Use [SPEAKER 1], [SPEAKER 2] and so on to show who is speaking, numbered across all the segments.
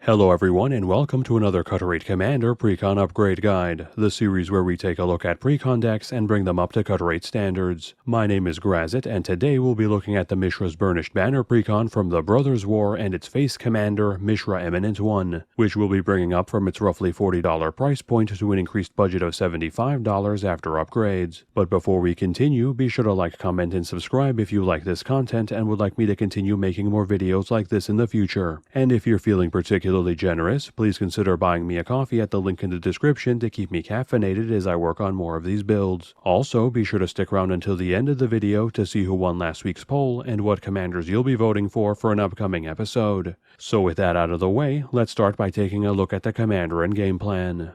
[SPEAKER 1] Hello everyone and welcome to another Cut Rate Commander Precon Upgrade Guide, the series where we take a look at Precon decks and bring them up to Cut Rate standards. My name is Grazzet and today we'll be looking at the Mishra's Burnished banner Precon from the Brothers War and its face commander, Mishra Eminent One, which we'll be bringing up from its roughly $40 price point to an increased budget of $75 after upgrades. But before we continue, be sure to like, comment, and subscribe if you like this content and would like me to continue making more videos like this in the future. And if you're feeling particularly generous, please consider buying me a coffee at the link in the description to keep me caffeinated as I work on more of these builds. Also, be sure to stick around until the end of the video to see who won last week's poll and what commanders you'll be voting for an upcoming episode. So with that out of the way, let's start by taking a look at the commander and game plan.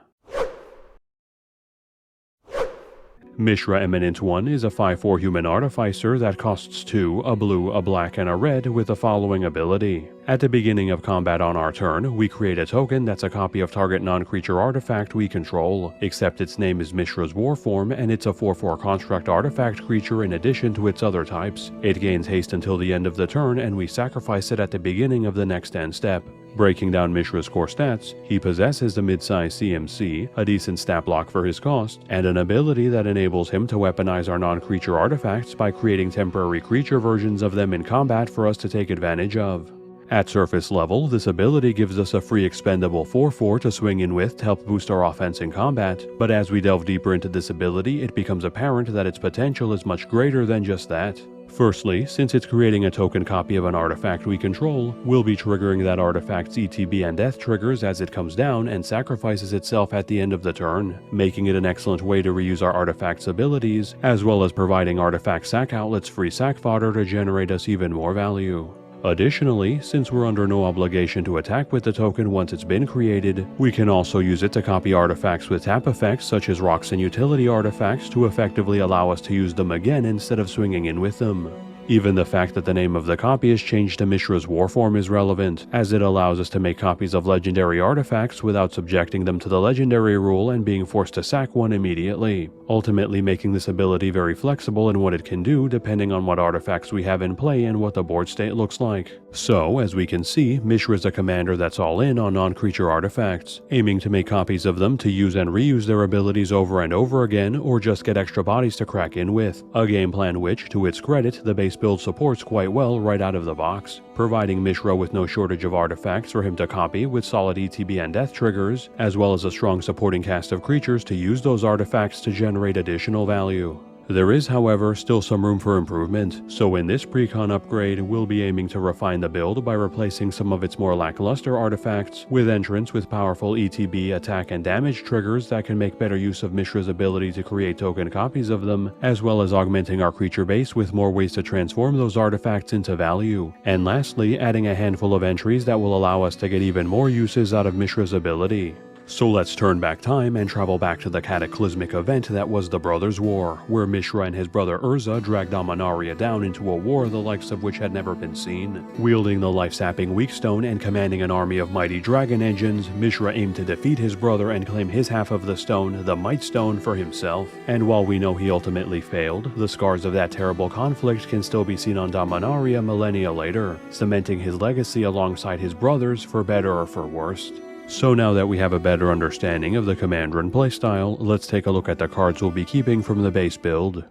[SPEAKER 1] Mishra Eminent One is a 5/4 human artificer that costs 2, a blue, a black, and a red with the following ability. At the beginning of combat on our turn, we create a token that's a copy of target non-creature artifact we control, except its name is Mishra's Warform and it's a 4/4 construct artifact creature in addition to its other types. It gains haste until the end of the turn and we sacrifice it at the beginning of the next end step. Breaking down Mishra's core stats, he possesses a mid-size CMC, a decent stat block for his cost, and an ability that enables him to weaponize our non-creature artifacts by creating temporary creature versions of them in combat for us to take advantage of. At surface level, this ability gives us a free expendable 4/4 to swing in with to help boost our offense in combat, but as we delve deeper into this ability, it becomes apparent that its potential is much greater than just that. Firstly, since it's creating a token copy of an artifact we control, we'll be triggering that artifact's ETB and death triggers as it comes down and sacrifices itself at the end of the turn, making it an excellent way to reuse our artifact's abilities, as well as providing artifact sack outlets free sack fodder to generate us even more value. Additionally, since we're under no obligation to attack with the token once it's been created, we can also use it to copy artifacts with tap effects such as rocks and utility artifacts to effectively allow us to use them again instead of swinging in with them. Even the fact that the name of the copy is changed to Mishra's Warform is relevant, as it allows us to make copies of legendary artifacts without subjecting them to the legendary rule and being forced to sack one immediately, ultimately making this ability very flexible in what it can do depending on what artifacts we have in play and what the board state looks like. So, as we can see, Mishra is a commander that's all in on non-creature artifacts, aiming to make copies of them to use and reuse their abilities over and over again or just get extra bodies to crack in with, a game plan which, to its credit, the base build supports quite well right out of the box, providing Mishra with no shortage of artifacts for him to copy with solid ETB and death triggers, as well as a strong supporting cast of creatures to use those artifacts to generate additional value. There is, however, still some room for improvement, so in this Precon upgrade, we'll be aiming to refine the build by replacing some of its more lackluster artifacts with entrants with powerful ETB, attack, and damage triggers that can make better use of Mishra's ability to create token copies of them, as well as augmenting our creature base with more ways to transform those artifacts into value. And lastly, adding a handful of entries that will allow us to get even more uses out of Mishra's ability. So let's turn back time and travel back to the cataclysmic event that was the Brothers' War, where Mishra and his brother Urza dragged Dominaria down into a war the likes of which had never been seen. Wielding the life-sapping Mightstone and commanding an army of mighty dragon engines, Mishra aimed to defeat his brother and claim his half of the stone, the Mightstone, for himself. And while we know he ultimately failed, the scars of that terrible conflict can still be seen on Dominaria millennia later, cementing his legacy alongside his brothers for better or for worse. So now that we have a better understanding of the commander and playstyle, let's take a look at the cards we'll be keeping from the base build.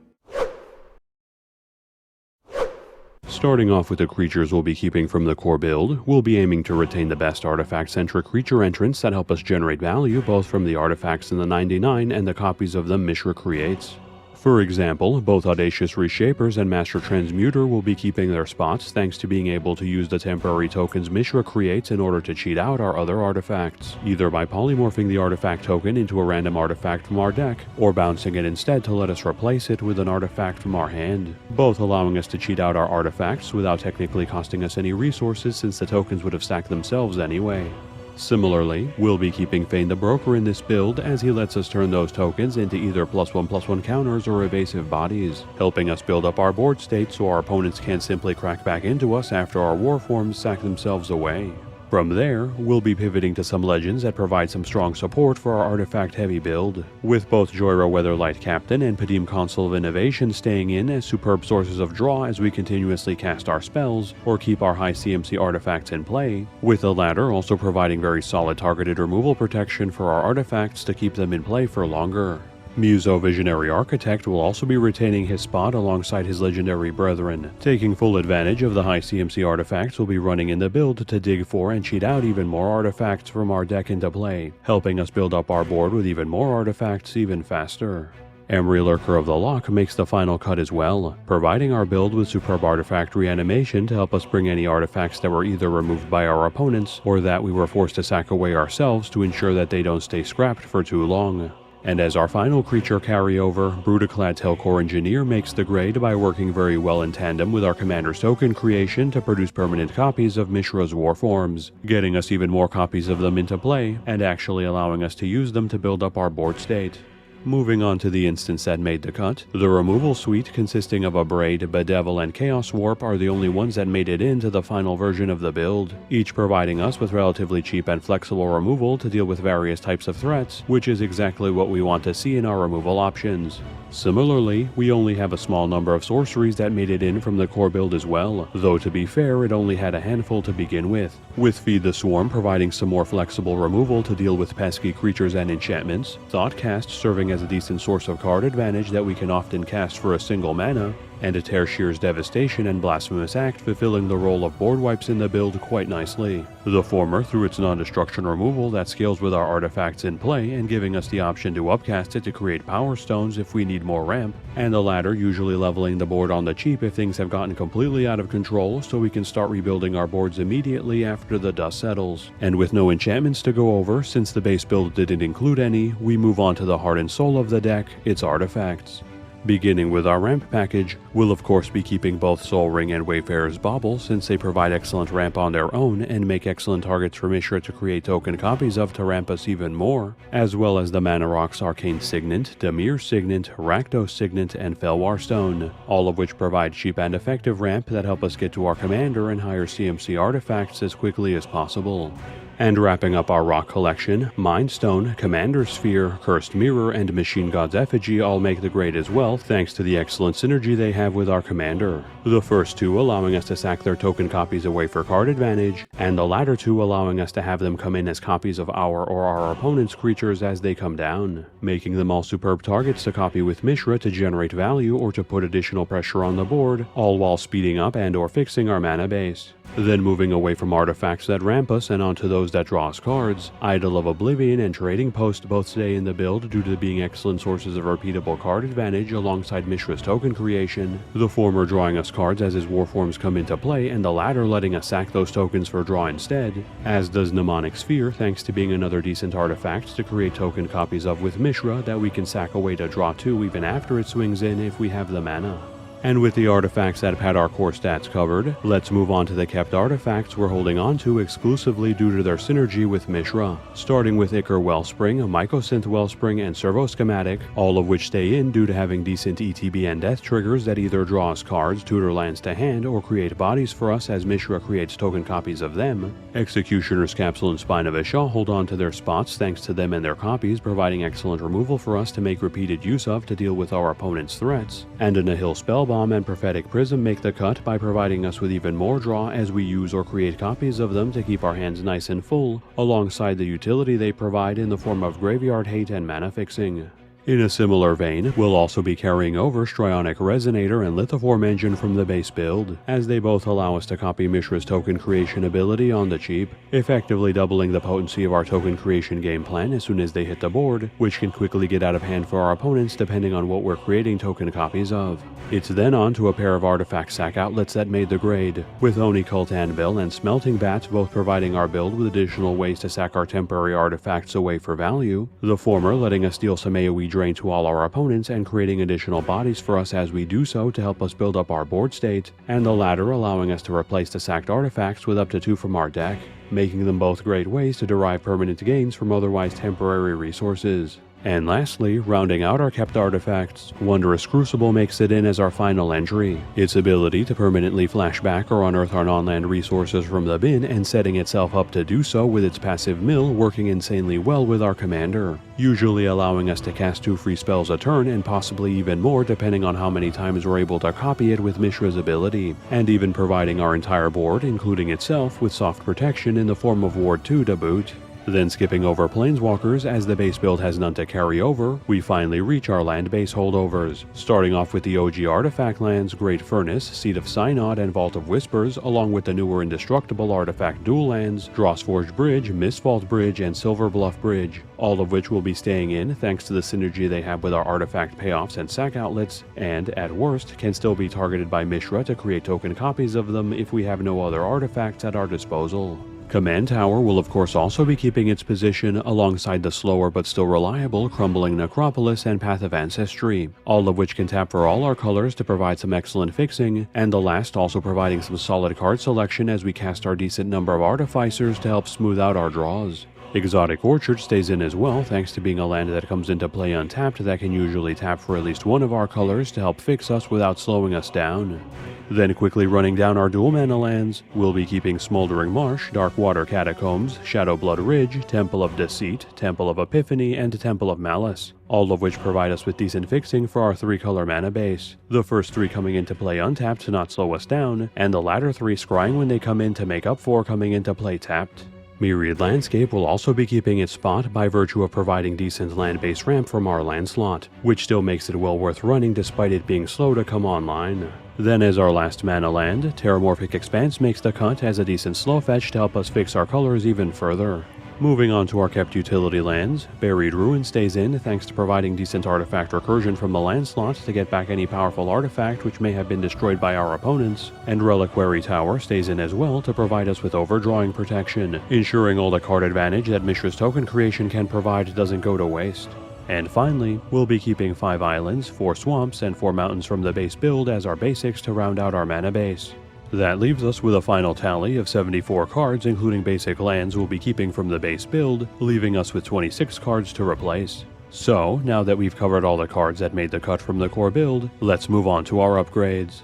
[SPEAKER 1] Starting off with the creatures we'll be keeping from the core build, we'll be aiming to retain the best artifact-centric creature entrants that help us generate value both from the artifacts in the 99 and the copies of them Mishra creates. For example, both Audacious Reshapers and Master Transmuter will be keeping their spots thanks to being able to use the temporary tokens Mishra creates in order to cheat out our other artifacts, either by polymorphing the artifact token into a random artifact from our deck, or bouncing it instead to let us replace it with an artifact from our hand, both allowing us to cheat out our artifacts without technically costing us any resources since the tokens would have stacked themselves anyway. Similarly, we'll be keeping Fane the Broker in this build as he lets us turn those tokens into either +1/+1 counters or evasive bodies, helping us build up our board state so our opponents can't simply crack back into us after our Warforms sack themselves away. From there, we'll be pivoting to some legends that provide some strong support for our artifact-heavy build, with both Joyra Weatherlight Captain and Padim Consul of Innovation staying in as superb sources of draw as we continuously cast our spells or keep our high CMC artifacts in play, with the latter also providing very solid targeted removal protection for our artifacts to keep them in play for longer. Muso Visionary Architect will also be retaining his spot alongside his legendary brethren. Taking full advantage of the high CMC artifacts we'll be running in the build to dig for and cheat out even more artifacts from our deck into play, helping us build up our board with even more artifacts even faster. Emry Lurker of the Loch makes the final cut as well, providing our build with superb artifact reanimation to help us bring any artifacts that were either removed by our opponents or that we were forced to sack away ourselves to ensure that they don't stay scrapped for too long. And as our final creature carryover, Brutaclad Telcor Engineer makes the grade by working very well in tandem with our commander's token creation to produce permanent copies of Mishra's Warforms, getting us even more copies of them into play, and actually allowing us to use them to build up our board state. Moving on to the instance that made the cut, the removal suite consisting of a Braid, Bedevil, and Chaos Warp are the only ones that made it into the final version of the build, each providing us with relatively cheap and flexible removal to deal with various types of threats, which is exactly what we want to see in our removal options. Similarly, we only have a small number of sorceries that made it in from the core build as well, though to be fair it only had a handful to begin with Feed the Swarm providing some more flexible removal to deal with pesky creatures and enchantments, Thoughtcast serving as a decent source of card advantage that we can often cast for a single mana, and a Tertiar's Devastation and Blasphemous Act fulfilling the role of board wipes in the build quite nicely. The former through its non-destruction removal that scales with our artifacts in play and giving us the option to upcast it to create power stones if we need more ramp, and the latter usually leveling the board on the cheap if things have gotten completely out of control so we can start rebuilding our boards immediately after the dust settles. And with no enchantments to go over, since the base build didn't include any, we move on to the heart and soul of the deck, its artifacts. Beginning with our ramp package, we'll of course be keeping both Soul Ring and Wayfarer's Bauble since they provide excellent ramp on their own and make excellent targets for Mishra to create token copies of to ramp us even more, as well as the Mana Rocks Arcane Signet, Dimir Signet, Rakdos Signet, and Felwar Stone, all of which provide cheap and effective ramp that help us get to our commander and higher CMC artifacts as quickly as possible. And wrapping up our rock collection, Mightstone, Commander Sphere, Cursed Mirror, and Machine God's Effigy all make the grade as well thanks to the excellent synergy they have with our commander. The first two allowing us to sack their token copies away for card advantage, and the latter two allowing us to have them come in as copies of our or our opponent's creatures as they come down, making them all superb targets to copy with Mishra to generate value or to put additional pressure on the board, all while speeding up and or fixing our mana base. Then moving away from artifacts that ramp us and onto those that draw us cards, Idol of Oblivion and Trading Post both stay in the build due to being excellent sources of repeatable card advantage alongside Mishra's token creation, the former drawing us cards as his Warforms come into play and the latter letting us sack those tokens for draw instead, as does Mnemonic Sphere thanks to being another decent artifact to create token copies of with Mishra that we can sack away to draw 2 even after it swings in if we have the mana. And with the artifacts that have had our core stats covered, let's move on to the kept artifacts we're holding on to exclusively due to their synergy with Mishra, starting with Ichor Wellspring, Mycosynth Wellspring, and Servo Schematic, all of which stay in due to having decent ETB and death triggers that either draw us cards, tutor lands to hand, or create bodies for us as Mishra creates token copies of them. Executioner's Capsule and Spine of Isha hold on to their spots thanks to them and their copies providing excellent removal for us to make repeated use of to deal with our opponent's threats, and a Nihil Spellbomb and Prophetic Prism make the cut by providing us with even more draw as we use or create copies of them to keep our hands nice and full, alongside the utility they provide in the form of Graveyard Hate and mana fixing. In a similar vein, we'll also be carrying over Strionic Resonator and Lithoform Engine from the base build, as they both allow us to copy Mishra's token creation ability on the cheap, effectively doubling the potency of our token creation game plan as soon as they hit the board, which can quickly get out of hand for our opponents depending on what we're creating token copies of. It's then on to a pair of artifact sack outlets that made the grade, with Oni Cult Anvil and Smelting Bats both providing our build with additional ways to sack our temporary artifacts away for value, the former letting us deal some AoE drain to all our opponents and creating additional bodies for us as we do so to help us build up our board state, and the latter allowing us to replace the sacked artifacts with up to 2 from our deck, making them both great ways to derive permanent gains from otherwise temporary resources. And lastly, rounding out our kept artifacts, Wondrous Crucible makes it in as our final entry. Its ability to permanently flash back or unearth our non-land resources from the bin and setting itself up to do so with its passive mill working insanely well with our commander, usually allowing us to cast 2 free spells a turn and possibly even more depending on how many times we're able to copy it with Mishra's ability, and even providing our entire board, including itself, with soft protection in the form of Ward 2 to boot. Then skipping over Planeswalkers, as the base build has none to carry over, we finally reach our land base holdovers, starting off with the OG artifact lands Great Furnace, Seat of Synod, and Vault of Whispers, along with the newer indestructible artifact dual lands Drossforged Bridge, Mistvault Bridge, and Silver Bluff Bridge, all of which will be staying in thanks to the synergy they have with our artifact payoffs and sack outlets, and, at worst, can still be targeted by Mishra to create token copies of them if we have no other artifacts at our disposal. Command Tower will of course also be keeping its position alongside the slower but still reliable Crumbling Necropolis and Path of Ancestry, all of which can tap for all our colors to provide some excellent fixing, and the last also providing some solid card selection as we cast our decent number of Artificers to help smooth out our draws. Exotic Orchard stays in as well thanks to being a land that comes into play untapped that can usually tap for at least one of our colors to help fix us without slowing us down. Then quickly running down our dual mana lands, we'll be keeping Smoldering Marsh, Darkwater Catacombs, Shadowblood Ridge, Temple of Deceit, Temple of Epiphany, and Temple of Malice, all of which provide us with decent fixing for our 3-color mana base, the first 3 coming into play untapped to not slow us down, and the latter 3 scrying when they come in to make up for coming into play tapped. Myriad Landscape will also be keeping its spot by virtue of providing decent land-based ramp from our land slot, which still makes it well worth running despite it being slow to come online. Then as our last mana land, Terramorphic Expanse makes the cut as a decent slow fetch to help us fix our colors even further. Moving on to our kept utility lands, Buried Ruin stays in thanks to providing decent artifact recursion from the land slot to get back any powerful artifact which may have been destroyed by our opponents, and Reliquary Tower stays in as well to provide us with overdrawing protection, ensuring all the card advantage that Mishra's token creation can provide doesn't go to waste. And finally, we'll be keeping 5 islands, 4 swamps, and 4 mountains from the base build as our basics to round out our mana base. That leaves us with a final tally of 74 cards, including basic lands we'll be keeping from the base build, leaving us with 26 cards to replace. So, now that we've covered all the cards that made the cut from the core build, let's move on to our upgrades.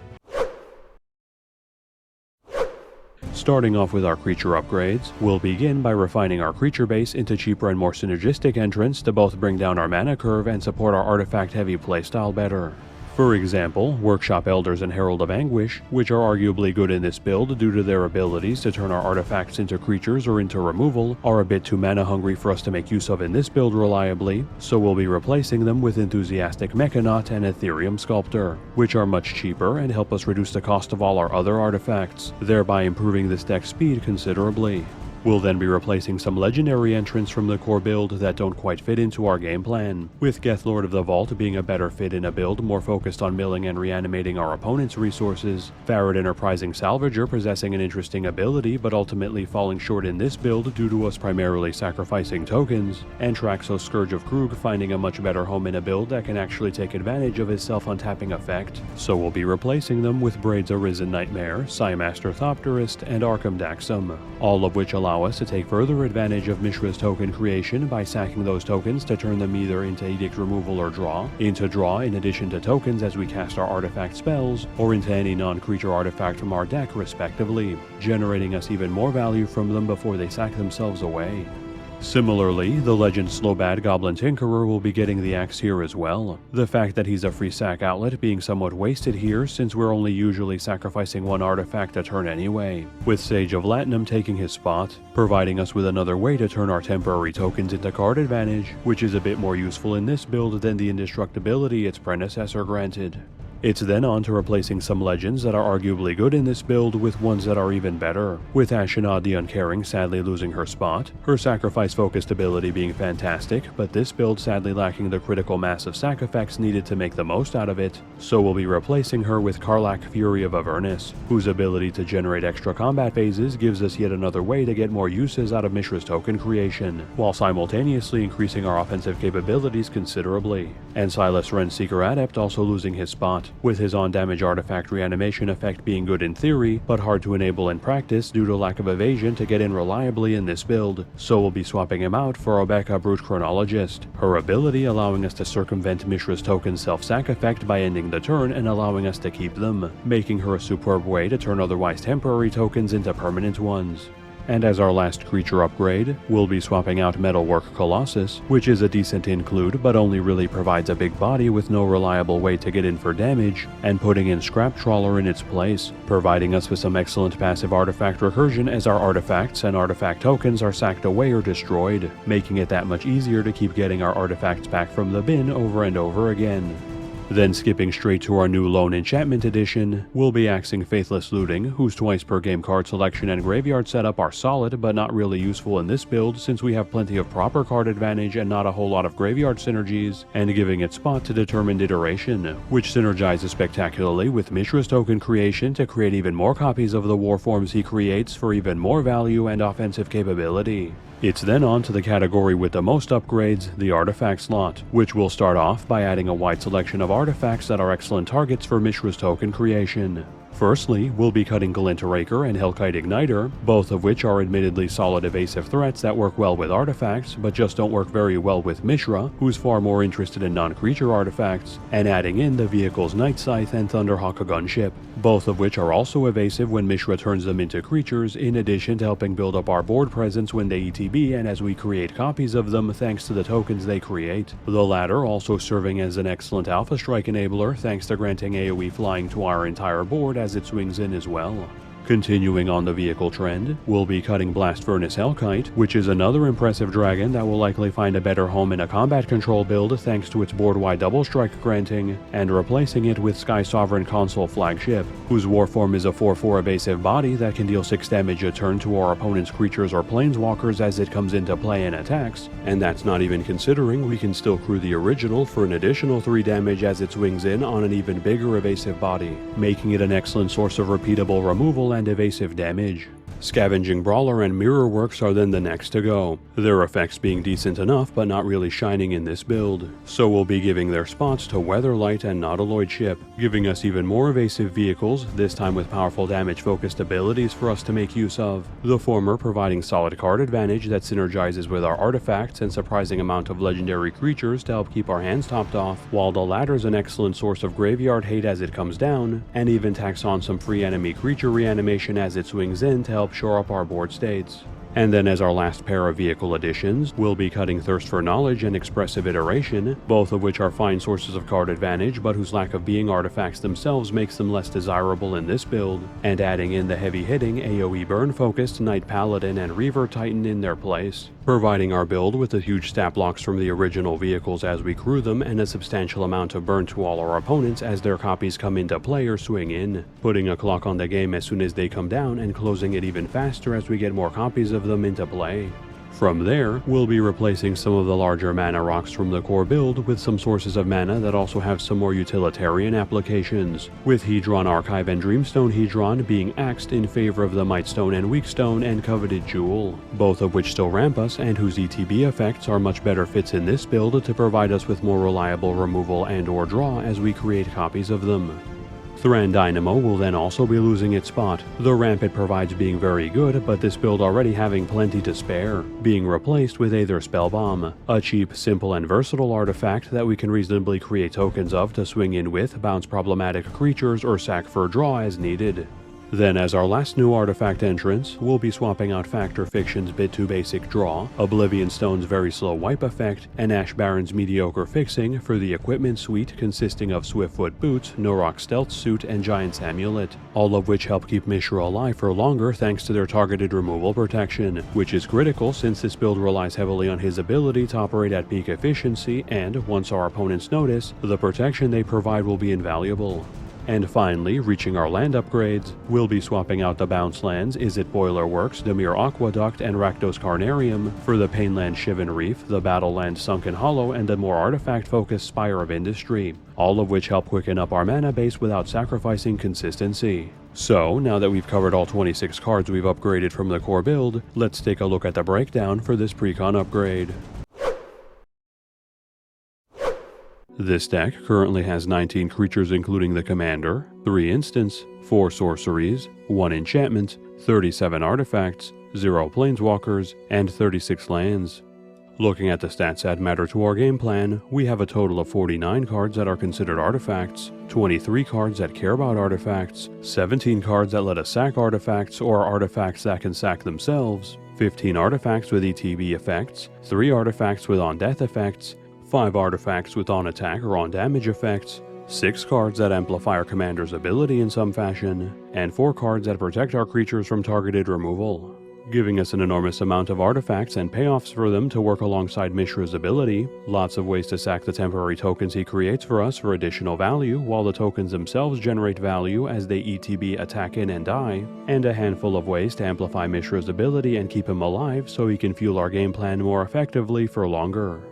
[SPEAKER 1] Starting off with our creature upgrades, we'll begin by refining our creature base into cheaper and more synergistic entrants to both bring down our mana curve and support our artifact-heavy playstyle better. For example, Workshop Elders and Herald of Anguish, which are arguably good in this build due to their abilities to turn our artifacts into creatures or into removal, are a bit too mana hungry for us to make use of in this build reliably, so we'll be replacing them with Enthusiastic Mechanaut and Ethereum Sculptor, which are much cheaper and help us reduce the cost of all our other artifacts, thereby improving this deck's speed considerably. We'll then be replacing some legendary entrants from the core build that don't quite fit into our game plan, with Gethlord of the Vault being a better fit in a build more focused on milling and reanimating our opponent's resources, Farad Enterprising Salvager possessing an interesting ability but ultimately falling short in this build due to us primarily sacrificing tokens, and Traxos Scourge of Krug finding a much better home in a build that can actually take advantage of his self-untapping effect, so we'll be replacing them with Braid's Arisen Nightmare, Psymaster Thopterist, and Arkham Daxum, all of which allow us to take further advantage of Mishra's token creation by sacking those tokens to turn them either into Edict Removal or Draw, into Draw in addition to tokens as we cast our artifact spells, or into any non-creature artifact from our deck respectively, generating us even more value from them before they sack themselves away. Similarly, the Legend Slowbad Goblin Tinkerer will be getting the axe here as well, the fact that he's a free sack outlet being somewhat wasted here since we're only usually sacrificing one artifact a turn anyway, with Sage of Latinum taking his spot, providing us with another way to turn our temporary tokens into card advantage, which is a bit more useful in this build than the indestructibility its predecessor granted. It's then on to replacing some legends that are arguably good in this build with ones that are even better, with Ashenod the Uncaring sadly losing her spot, her sacrifice-focused ability being fantastic, but this build sadly lacking the critical mass of sack effects needed to make the most out of it, so we'll be replacing her with Karlach Fury of Avernus, whose ability to generate extra combat phases gives us yet another way to get more uses out of Mishra's token creation, while simultaneously increasing our offensive capabilities considerably, and Silas Renseeker Adept also losing his spot, slot, with his on-damage artifact reanimation effect being good in theory, but hard to enable in practice due to lack of evasion to get in reliably in this build, so we'll be swapping him out for Rebecca Brute Chronologist, her ability allowing us to circumvent Mishra's token self-sack effect by ending the turn and allowing us to keep them, making her a superb way to turn otherwise temporary tokens into permanent ones. And as our last creature upgrade, we'll be swapping out Metalwork Colossus, which is a decent include but only really provides a big body with no reliable way to get in for damage, and putting in Scrap Trawler in its place, providing us with some excellent passive artifact recursion as our artifacts and artifact tokens are sacked away or destroyed, making it that much easier to keep getting our artifacts back from the bin over and over again. Then skipping straight to our new Lone Enchantment edition, we'll be axing Faithless Looting, whose twice per game card selection and graveyard setup are solid but not really useful in this build since we have plenty of proper card advantage and not a whole lot of graveyard synergies, and giving it spot to Determined Iteration, which synergizes spectacularly with Mishra's token creation to create even more copies of the Warforms he creates for even more value and offensive capability. It's then on to the category with the most upgrades, the artifact slot, which will start off by adding a wide selection of artifacts that are excellent targets for Mishra's token creation. Firstly, we'll be cutting Galinta Raker and Hellkite Igniter, both of which are admittedly solid evasive threats that work well with artifacts, but just don't work very well with Mishra, who's far more interested in non-creature artifacts, and adding in the vehicles Night Scythe and Thunderhawk Gunship, both of which are also evasive when Mishra turns them into creatures, in addition to helping build up our board presence when they ETB and as we create copies of them thanks to the tokens they create, the latter also serving as an excellent Alpha Strike enabler thanks to granting AoE flying to our entire board as it swings in as well. Continuing on the vehicle trend, we'll be cutting Blast Furnace Hellkite, which is another impressive dragon that will likely find a better home in a combat control build thanks to its board-wide double strike granting, and replacing it with Sky Sovereign Console Flagship, whose Warform is a 4/4 evasive body that can deal 6 damage a turn to our opponent's creatures or planeswalkers as it comes into play and attacks, and that's not even considering we can still crew the original for an additional 3 damage as it swings in on an even bigger evasive body, making it an excellent source of repeatable removal and evasive damage. Scavenging Brawler and Mirror Works are then the next to go, their effects being decent enough but not really shining in this build, so we'll be giving their spots to Weatherlight and Nautiloid Ship, giving us even more evasive vehicles, this time with powerful damage focused abilities for us to make use of, the former providing solid card advantage that synergizes with our artifacts and surprising amount of legendary creatures to help keep our hands topped off, while the latter's an excellent source of graveyard hate as it comes down, and even tacks on some free enemy creature reanimation as it swings in to help shore up our board states. And then as our last pair of vehicle additions, we'll be cutting Thirst for Knowledge and Expressive Iteration, both of which are fine sources of card advantage but whose lack of being artifacts themselves makes them less desirable in this build, and adding in the heavy-hitting AoE burn-focused Knight Paladin and Reaver Titan in their place, providing our build with the huge stat blocks from the original vehicles as we crew them and a substantial amount of burn to all our opponents as their copies come into play or swing in, putting a clock on the game as soon as they come down and closing it even faster as we get more copies of them into play. From there, we'll be replacing some of the larger mana rocks from the core build with some sources of mana that also have some more utilitarian applications, with Hedron Archive and Dreamstone Hedron being axed in favor of the Mightstone and Weakstone and Coveted Jewel, both of which still ramp us and whose ETB effects are much better fits in this build to provide us with more reliable removal and or draw as we create copies of them. Thran Dynamo will then also be losing its spot, the ramp it provides being very good but this build already having plenty to spare, being replaced with Aether Spellbomb, a cheap, simple and versatile artifact that we can reasonably create tokens of to swing in with, bounce problematic creatures or sack for draw as needed. Then as our last new artifact entrance, we'll be swapping out Factor Fiction's Bit Too Basic Draw, Oblivion Stone's Very Slow Wipe effect, and Ash Baron's Mediocre Fixing for the equipment suite consisting of Swiftfoot Boots, Norok Stealth Suit, and Giant's Amulet, all of which help keep Mishra alive for longer thanks to their targeted removal protection, which is critical since this build relies heavily on his ability to operate at peak efficiency and, once our opponents notice, the protection they provide will be invaluable. And finally, reaching our land upgrades, we'll be swapping out the bounce lands Izzet Boiler Works, Dimir Aqueduct, and Rakdos Carnarium for the Painland Shivan Reef, the Battle Land Sunken Hollow, and the more artifact-focused Spire of Industry, all of which help quicken up our mana base without sacrificing consistency. So, now that we've covered all 26 cards we've upgraded from the core build, let's take a look at the breakdown for this Precon upgrade. This deck currently has 19 creatures including the commander, 3 instants, 4 sorceries, 1 enchantment, 37 artifacts, 0 planeswalkers, and 36 lands. Looking at the stats that matter to our game plan, we have a total of 49 cards that are considered artifacts, 23 cards that care about artifacts, 17 cards that let us sack artifacts or artifacts that can sack themselves, 15 artifacts with ETB effects, 3 artifacts with on-death effects, 5 artifacts with on-attack or on-damage effects, 6 cards that amplify our commander's ability in some fashion, and 4 cards that protect our creatures from targeted removal, giving us an enormous amount of artifacts and payoffs for them to work alongside Mishra's ability, lots of ways to sack the temporary tokens he creates for us for additional value, while the tokens themselves generate value as they ETB attack in and die, and a handful of ways to amplify Mishra's ability and keep him alive so he can fuel our game plan more effectively for longer.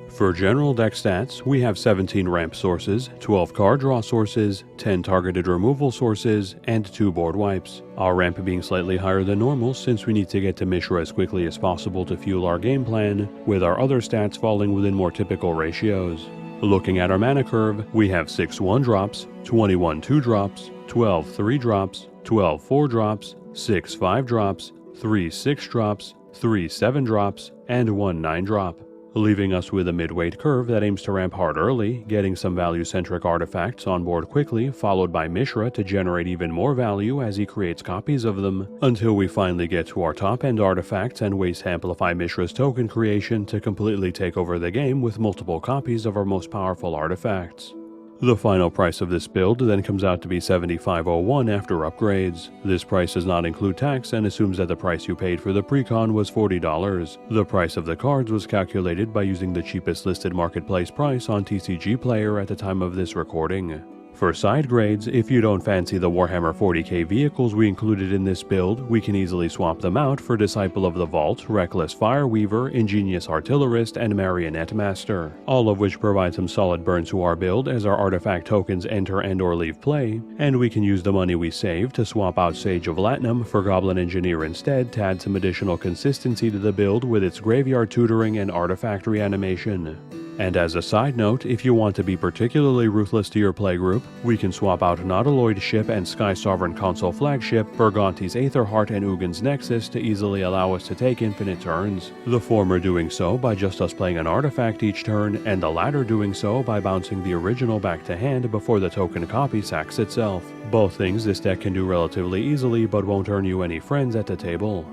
[SPEAKER 1] For general deck stats, we have 17 ramp sources, 12 card draw sources, 10 targeted removal sources, and 2 board wipes. Our ramp being slightly higher than normal since we need to get to Mishra as quickly as possible to fuel our game plan, with our other stats falling within more typical ratios. Looking at our mana curve, we have 6 1-drops, 21 2-drops, 12 3-drops, 12 4-drops, 6 5-drops, 3 6-drops, 3 7-drops, and 1 9-drop. Leaving us with a mid-weight curve that aims to ramp hard early, getting some value-centric artifacts on board quickly, followed by Mishra to generate even more value as he creates copies of them, until we finally get to our top-end artifacts and ways to amplify Mishra's token creation to completely take over the game with multiple copies of our most powerful artifacts. The final price of this build then comes out to be $75.01 after upgrades. This price does not include tax and assumes that the price you paid for the Precon was $40. The price of the cards was calculated by using the cheapest listed marketplace price on TCG Player at the time of this recording. For side grades, if you don't fancy the Warhammer 40k vehicles we included in this build, we can easily swap them out for Disciple of the Vault, Reckless Fireweaver, Ingenious Artillerist, and Marionette Master, all of which provide some solid burns to our build as our artifact tokens enter and or leave play, and we can use the money we save to swap out Sage of Latinum for Goblin Engineer instead to add some additional consistency to the build with its graveyard tutoring and artifact reanimation. And as a side note, if you want to be particularly ruthless to your playgroup, we can swap out Nautiloid Ship and Sky Sovereign console flagship for Gonti's Aetherheart and Ugin's Nexus to easily allow us to take infinite turns, the former doing so by just us playing an artifact each turn, and the latter doing so by bouncing the original back to hand before the token copy sacks itself. Both things this deck can do relatively easily but won't earn you any friends at the table.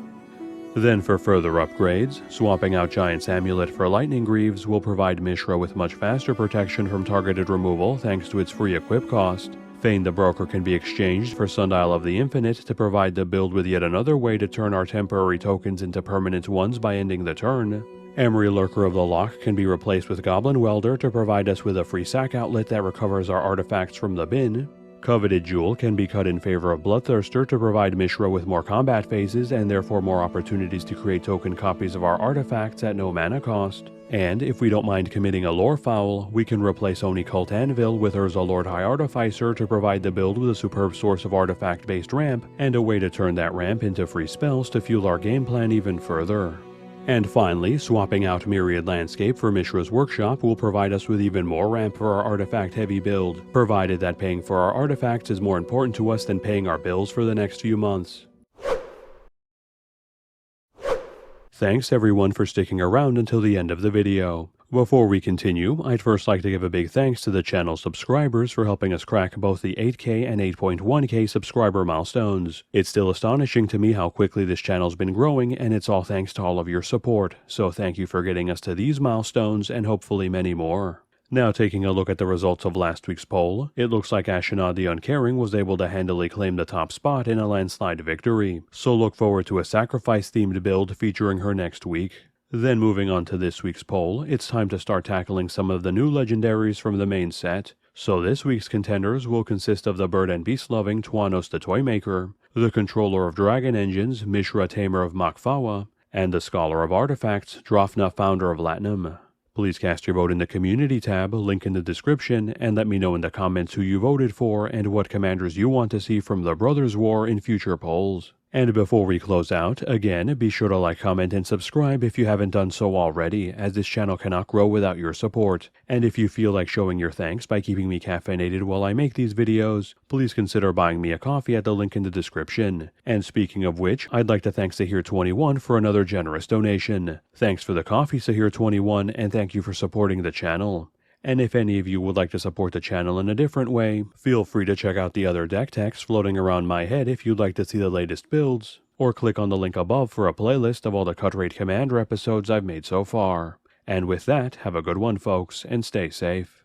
[SPEAKER 1] Then for further upgrades, swapping out Giant's Amulet for Lightning Greaves will provide Mishra with much faster protection from targeted removal thanks to its free equip cost. Fane the Broker can be exchanged for Sundial of the Infinite to provide the build with yet another way to turn our temporary tokens into permanent ones by ending the turn. Emery Lurker of the Loch can be replaced with Goblin Welder to provide us with a free sack outlet that recovers our artifacts from the bin. Coveted Jewel can be cut in favor of Bloodthirster to provide Mishra with more combat phases and therefore more opportunities to create token copies of our artifacts at no mana cost. And if we don't mind committing a lore foul, we can replace Oni Cult Anvil with Urza Lord High Artificer to provide the build with a superb source of artifact-based ramp, and a way to turn that ramp into free spells to fuel our game plan even further. And finally, swapping out Myriad Landscape for Mishra's Workshop will provide us with even more ramp for our artifact-heavy build, provided that paying for our artifacts is more important to us than paying our bills for the next few months. Thanks everyone for sticking around until the end of the video. Before we continue, I'd first like to give a big thanks to the channel subscribers for helping us crack both the 8K and 8.1K subscriber milestones. It's still astonishing to me how quickly this channel's been growing, and it's all thanks to all of your support, so thank you for getting us to these milestones and hopefully many more. Now taking a look at the results of last week's poll, it looks like Ashenod the Uncaring was able to handily claim the top spot in a landslide victory, so look forward to a sacrifice-themed build featuring her next week. Then moving on to this week's poll, it's time to start tackling some of the new legendaries from the main set. So this week's contenders will consist of the bird and beast-loving Tuanos the Toymaker, the controller of dragon engines Mishra Tamer of Makfawa, and the scholar of artifacts Drafna founder of Latinum. Please cast your vote in the community tab, link in the description, and let me know in the comments who you voted for and what commanders you want to see from the Brothers War in future polls. And before we close out, again, be sure to like, comment, and subscribe if you haven't done so already, as this channel cannot grow without your support. And if you feel like showing your thanks by keeping me caffeinated while I make these videos, please consider buying me a coffee at the link in the description. And speaking of which, I'd like to thank Sahir21 for another generous donation. Thanks for the coffee, Sahir21, and thank you for supporting the channel. And if any of you would like to support the channel in a different way, feel free to check out the other deck techs floating around my head if you'd like to see the latest builds, or click on the link above for a playlist of all the Cut Rate Commander episodes I've made so far. And with that, have a good one folks, and stay safe.